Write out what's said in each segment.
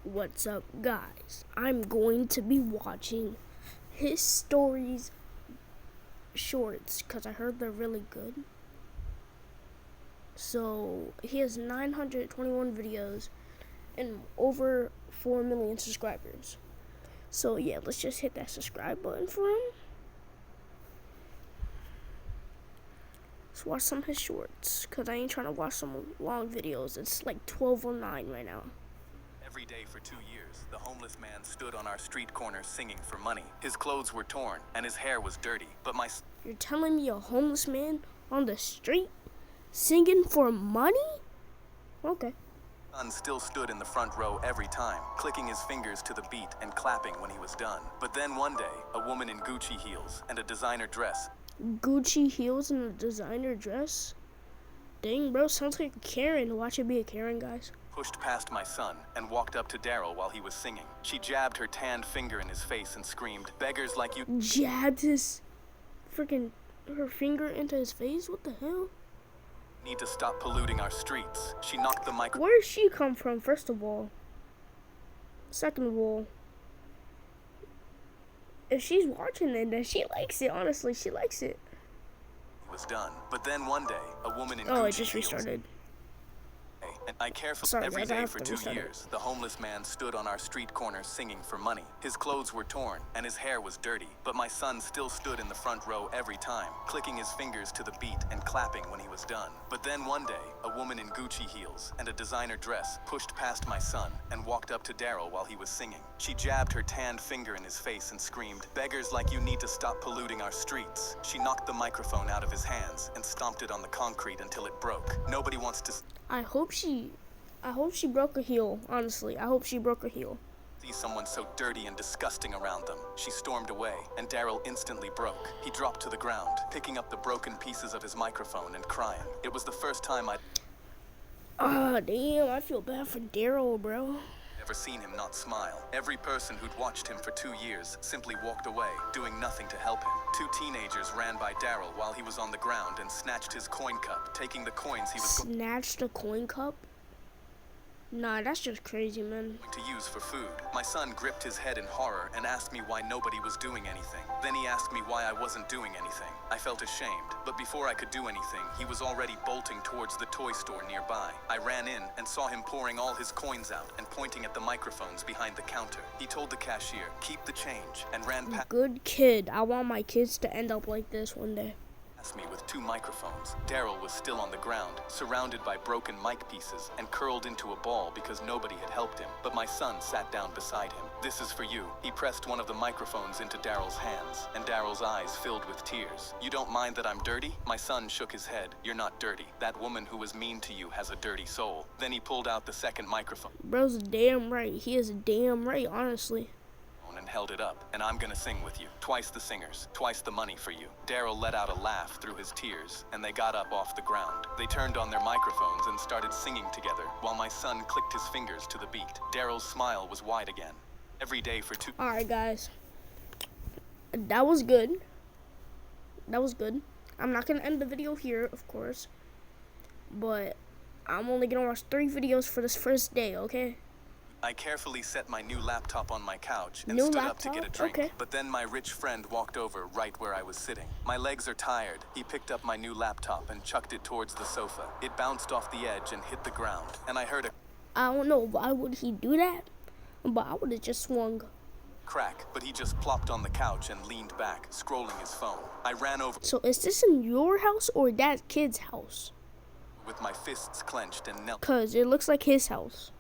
What's up, guys? I'm going to be watching his stories shorts because I heard they're really good. So he has 921 videos and over 4 million subscribers. So yeah, let's just hit that subscribe button for him. Let's watch some of his shorts because I ain't trying to watch some long videos. It's like 12:09 right now. Every day for 2 years, the homeless man stood on our street corner singing for money. His clothes were torn and his hair was dirty, but my You're telling me a homeless man on the street singing for money? Okay. son still stood in the front row every time, clicking his fingers to the beat and clapping when he was done. But then one day, a woman in Gucci heels and a designer dress. Gucci heels and a designer dress? Dang, bro, sounds like a Karen. Watch it be a Karen, guys. Pushed past my son and walked up to Daryl while he was singing. She jabbed her tanned finger in his face and screamed, "Beggars like you Jabbed her finger into his face? What the hell? need to stop polluting our streets." She knocked the mic. Where does she come from, first of all? Second of all, if she's watching it, then she likes it. Honestly, she likes it. Was done. But then one day, a woman in Oh, Gucci it just heels restarted. and I carefully Sorry, every guys, I day have for to 2 restart it. years, the homeless man stood on our street corner singing for money. His clothes were torn and his hair was dirty, but my son still stood in the front row every time, clicking his fingers to the beat and clapping when he was done. But then one day, a woman in Gucci heels and a designer dress pushed past my son and walked up to Daryl while he was singing. She jabbed her tanned finger in his face and screamed, "Beggars like you need to stop polluting our streets." She knocked the microphone out of his hands and stomped it on the concrete until it broke. Nobody wants to I hope she broke her heel. Honestly, I hope she broke her heel. see someone so dirty and disgusting around them. She stormed away, and Daryl instantly broke. He dropped to the ground, picking up the broken pieces of his microphone and crying. It was the first time I'd Ah, damn, I feel bad for Daryl, bro. ever seen him not smile. Every person who'd watched him for 2 years simply walked away, doing nothing to help him. 2 teenagers ran by Daryl while he was on the ground and snatched his coin cup, taking the coins he was Snatched a coin cup? Nah, that's just crazy, man. going to use for food. My son gripped his head in horror and asked me why nobody was doing anything. Then he asked me why I wasn't doing anything. I felt ashamed, but before I could do anything, he was already bolting towards the toy store nearby. I ran in and saw him pouring all his coins out and pointing at the microphones behind the counter. He told the cashier, "Keep the change," and ran past Good kid. I want my kids to end up like this one day. me with 2 microphones. Daryl was still on the ground, surrounded by broken mic pieces and curled into a ball because nobody had helped him. But my son sat down beside him. "This is for you." He pressed one of the microphones into Daryl's hands, and Daryl's eyes filled with tears. "You don't mind that I'm dirty?" My son shook his head. "You're not dirty. That woman who was mean to you has a dirty soul." Then he pulled out the second microphone Bro's damn right. He is damn right, honestly. and held it up. "And I'm gonna sing with you. Twice the singers, twice the money for you." Daryl let out a laugh through his tears, and they got up off the ground. They turned on their microphones and started singing together, while my son clicked his fingers to the beat. Daryl's smile was wide again. Every day for 2 Alright, guys. That was good. That was good. I'm not going to end the video here, of course. But I'm only going to watch 3 videos for this first day, okay? I carefully set my new laptop on my couch and New stood up to get a laptop? drink. Okay. But then my rich friend walked over right where I was sitting. My legs are tired. He picked up my new laptop and chucked it towards the sofa. It bounced off the edge and hit the ground, and I heard a I don't know why would he do that, but I would have just swung. crack, but he just plopped on the couch and leaned back, scrolling his phone. I ran over So is this in your house or that kid's house? with my fists clenched and knelt Because it looks like his house.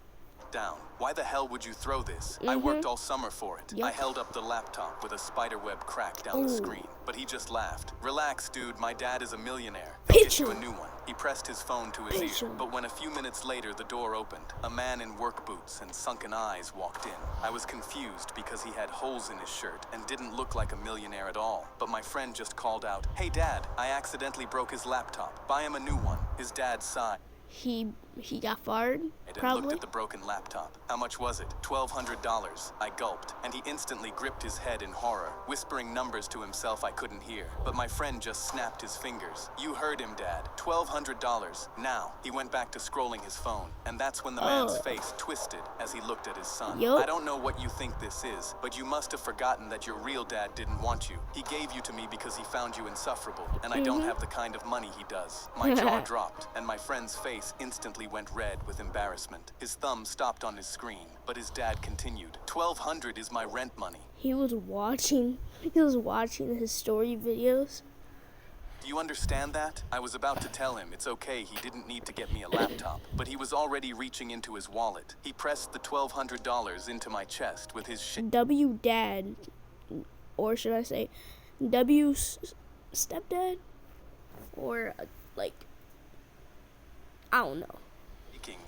down. "Why the hell would you throw this? I worked all summer for it." Yep. I held up the laptop with a spiderweb crack down the Ooh. screen, but he just laughed. "Relax, dude, my dad is a millionaire. He'll get you a Picture. new one." He pressed his phone to his Picture. ear, but when a few minutes later the door opened, a man in work boots and sunken eyes walked in. I was confused because he had holes in his shirt and didn't look like a millionaire at all. But my friend just called out, "Hey dad, I accidentally broke his laptop. Buy him a new one." His dad sighed. He got fired? and Probably. looked at the broken laptop. How much was it? $1,200. I gulped, and he instantly gripped his head in horror, whispering numbers to himself I couldn't hear. But my friend just snapped his fingers. You heard him, Dad. $1,200. Now, he went back to scrolling his phone, and that's when the man's face twisted as he looked at his son. Yup. I don't know what you think this is, but you must have forgotten that your real dad didn't want you. He gave you to me because he found you insufferable, and I don't have the kind of money he does. My jaw dropped, and my friend's face instantly went red with embarrassment. His thumb stopped on his screen, but his dad continued. $1,200 is my rent money. He was watching his story videos. Do you understand that? I was about to tell him it's okay, he didn't need to get me a laptop, but he was already reaching into his wallet. He pressed the $1,200 into my chest with his W dad, or should I say W stepdad, or like, I don't know.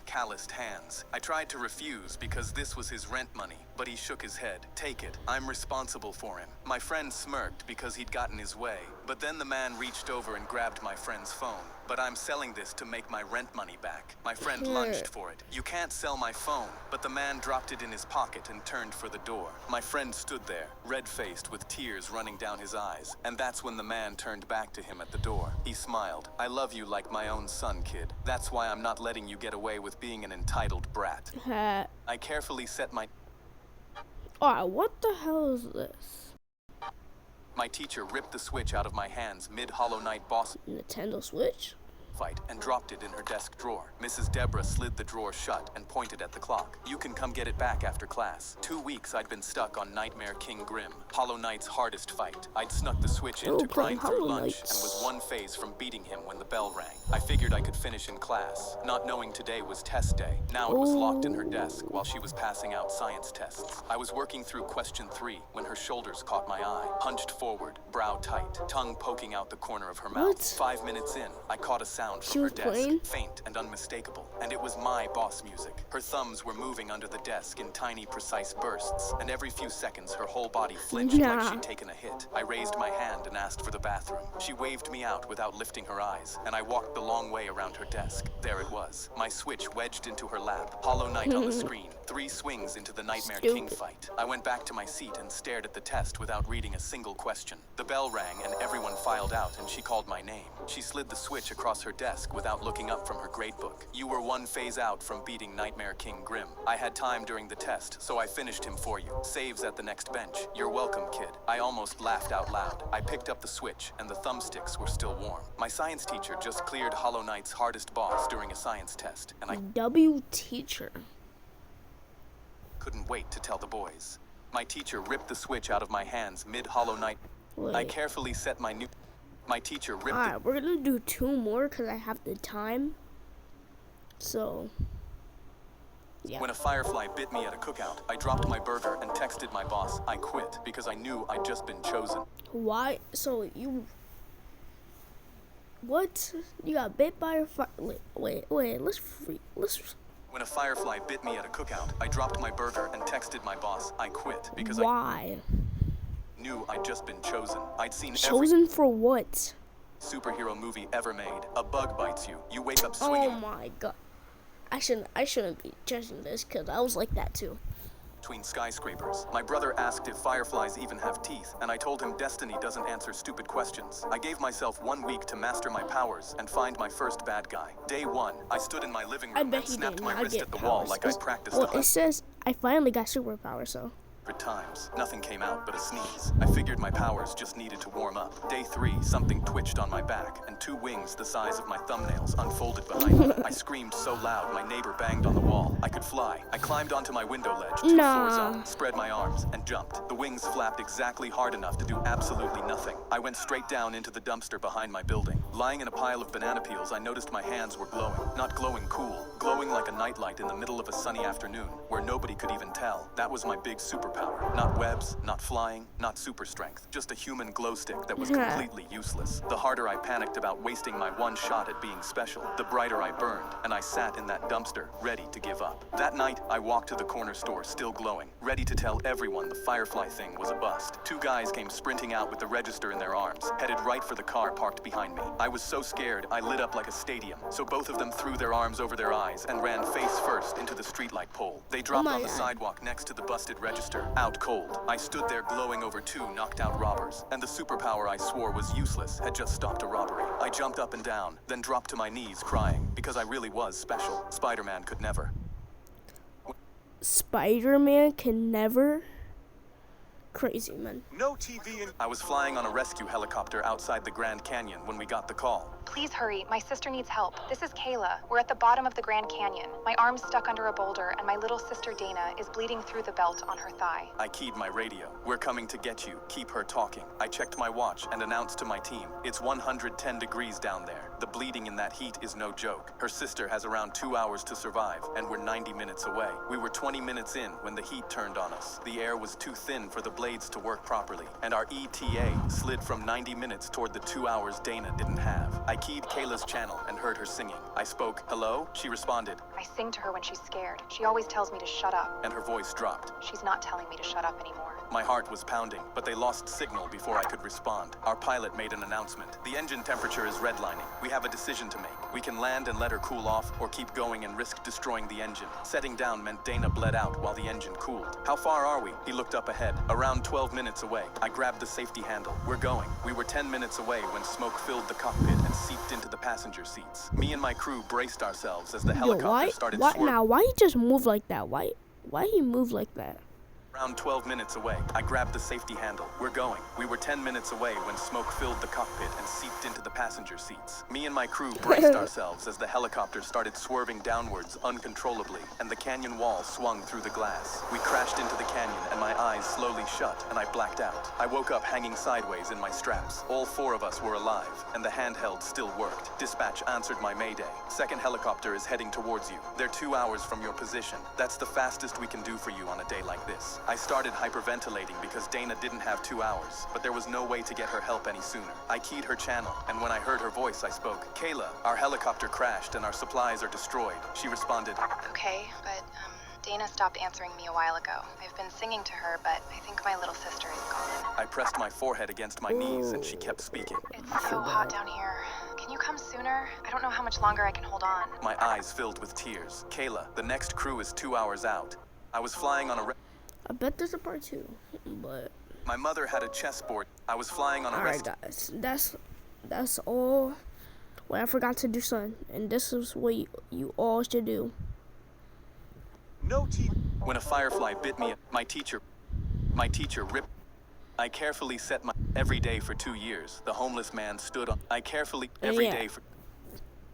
Calloused hands. I tried to refuse because this was his rent money, but he shook his head. Take it. I'm responsible for him. My friend smirked because he'd gotten his way, but then the man reached over and grabbed my friend's phone. But I'm selling this to make my rent money back. My friend lunged for it. You can't sell my phone. But the man dropped it in his pocket and turned for the door. My friend stood there, red-faced with tears running down his eyes. And that's when the man turned back to him at the door. He smiled. I love you like my own son, kid. That's why I'm not letting you get away with being an entitled brat. I carefully set my... Alright, what the hell is this? My teacher ripped the Switch out of my hands mid-Hollow Knight boss Nintendo Switch? fight and dropped it in her desk drawer. Mrs. Deborah slid the drawer shut and pointed at the clock. You can come get it back after class. 2 weeks I'd been stuck on Nightmare King Grim, Hollow Knight's hardest fight. I'd snuck the Switch in to grind through lunch and was one phase from beating him when the bell rang. I figured I could finish in class, not knowing today was test day. Now it was locked in her desk while she was passing out science tests. I was working through question 3 when her shoulders caught my eye. Hunched forward, brow tight, tongue poking out the corner of her mouth. 5 minutes in, I caught a sound from her desk, faint and unmistakable, and it was my boss music. Her thumbs were moving under the desk in tiny, precise bursts, and every few seconds her whole body flinched like she'd taken a hit. I raised my hand and asked for the bathroom. She waved me out without lifting her eyes, and I walked the long way around her desk. There it was, my Switch wedged into her lap, Hollow Knight on the screen, 3 swings into the Nightmare King fight. I went back to my seat and stared at the test without reading a single question. The bell rang and everyone filed out, and she called my name. She slid the Switch across her desk without looking up from her gradebook. You were one phase out from beating Nightmare King Grim. I had time during the test, so I finished him for you. Saves at the next bench. You're welcome, kid. I almost laughed out loud. I picked up the Switch, and the thumbsticks were still warm. My science teacher just cleared Hollow Knight's hardest boss during a science test, and I W teacher. couldn't wait to tell the boys. My teacher ripped the Switch out of my hands mid-Hollow Knight. I carefully set my teacher ripped Alright, we're gonna do 2 more because I have the time. So, yeah. When a firefly bit me at a cookout, I dropped my burger and texted my boss. I quit because I knew I'd just been chosen. Why? So you... What? You got bit by a fire... Wait, let's... When a firefly bit me at a cookout, I dropped my burger and texted my boss. I quit because Why? I knew I'd just been chosen. I'd seen Chosen for what? every superhero movie ever made. A bug bites you. You wake up swinging. Oh my god. I shouldn't be judging this because I was like that too. Between skyscrapers. My brother asked if fireflies even have teeth, and I told him destiny doesn't answer stupid questions. I gave myself 1 week to master my powers and find my first bad guy. Day 1, I stood in my living room and snapped my wrist at the wall like I practiced Well, it says I finally got superpowers, so. times. Nothing came out but a sneeze. I figured my powers just needed to warm up. Day 3, something twitched on my back, and 2 wings the size of my thumbnails unfolded behind me. I screamed so loud my neighbor banged on the wall. I could fly. I climbed onto my window ledge 2 floors up, spread my arms, and jumped. The wings flapped exactly hard enough to do absolutely nothing. I went straight down into the dumpster behind my building. Lying in a pile of banana peels, I noticed my hands were glowing. Not glowing cool, glowing like a nightlight in the middle of a sunny afternoon, where nobody could even tell. That was my big superpower. Not webs, not flying, not super strength. Just a human glow stick that was completely useless. The harder I panicked about wasting my 1 shot at being special, the brighter I burned, and I sat in that dumpster, ready to give up. That night, I walked to the corner store, still glowing, ready to tell everyone the firefly thing was a bust. 2 guys came sprinting out with the register in their arms, headed right for the car parked behind me. I was so scared, I lit up like a stadium, so both of them threw their arms over their eyes and ran face first streetlight pole. They dropped my on the God. sidewalk next to the busted register, out cold. I stood there glowing over 2 knocked out robbers, and the superpower I swore was useless had just stopped a robbery. I jumped up and down, then dropped to my knees crying, because I really was special. Spider-Man could never. Spider-Man can never. Crazy, man. No TV in. I was flying on a rescue helicopter outside the Grand Canyon when we got the call. Please hurry. My sister needs help. This is Kayla. We're at the bottom of the Grand Canyon. My arm's stuck under a boulder, and my little sister Dana is bleeding through the belt on her thigh. I keyed my radio. We're coming to get you. Keep her talking. I checked my watch and announced to my team, it's 110 degrees down there. The bleeding in that heat is no joke. Her sister has around 2 hours to survive, and we're 90 minutes away. We were 20 minutes in when the heat turned on us. The air was too thin for the blades to work properly, and our ETA slid from 90 minutes toward the 2 hours Dana didn't have. I keyed Kayla's channel and heard her singing. I spoke, hello? She responded, I sing to her when she's scared. She always tells me to shut up. and her voice dropped. She's not telling me to shut up anymore. My heart was pounding, but they lost signal before I could respond. Our pilot made an announcement. The engine temperature is redlining. We have a decision to make. We can land and let her cool off, or keep going and risk destroying the engine. Setting down meant Dana bled out while the engine cooled. How far are we? He looked up ahead. Around 12 minutes away. I grabbed the safety handle. We're going. We were 10 minutes away when smoke filled the cockpit and seeped into the passenger seats. Me and my crew braced ourselves as the helicopter started swerving. Why he just move like that? Why he move like that? Around 12 minutes away, I grabbed the safety handle. We're going. We were 10 minutes away when smoke filled the cockpit and seeped into the passenger seats. Me and my crew braced ourselves as the helicopter started swerving downwards uncontrollably, and the canyon wall swung through the glass. We crashed into the canyon, and my eyes slowly shut, and I blacked out. I woke up hanging sideways in my straps. All 4 of us were alive, and the handheld still worked. Dispatch answered my mayday. Second helicopter is heading towards you. They're 2 hours from your position. That's the fastest we can do for you on a day like this. I started hyperventilating because Dana didn't have 2 hours, but there was no way to get her help any sooner. I keyed her channel, and when I heard her voice, I spoke. Kayla, our helicopter crashed and our supplies are destroyed. She responded, Okay, but, Dana stopped answering me a while ago. I've been singing to her, but I think my little sister is gone. I pressed my forehead against my knees and she kept speaking. It's so hot down here. Can you come sooner? I don't know how much longer I can hold on. My eyes filled with tears. Kayla, the next crew is 2 hours out. I was flying on a I bet there's a part 2, but My mother had a chessboard. I was flying on a alright guys, that's all. What I forgot to do, son, and this is what you all should do. No teeth. When a firefly bit me, my teacher ripped. I carefully set my every day for 2 years. The homeless man stood on. I carefully every day for.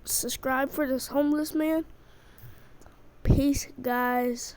Subscribe for this homeless man. Peace, guys.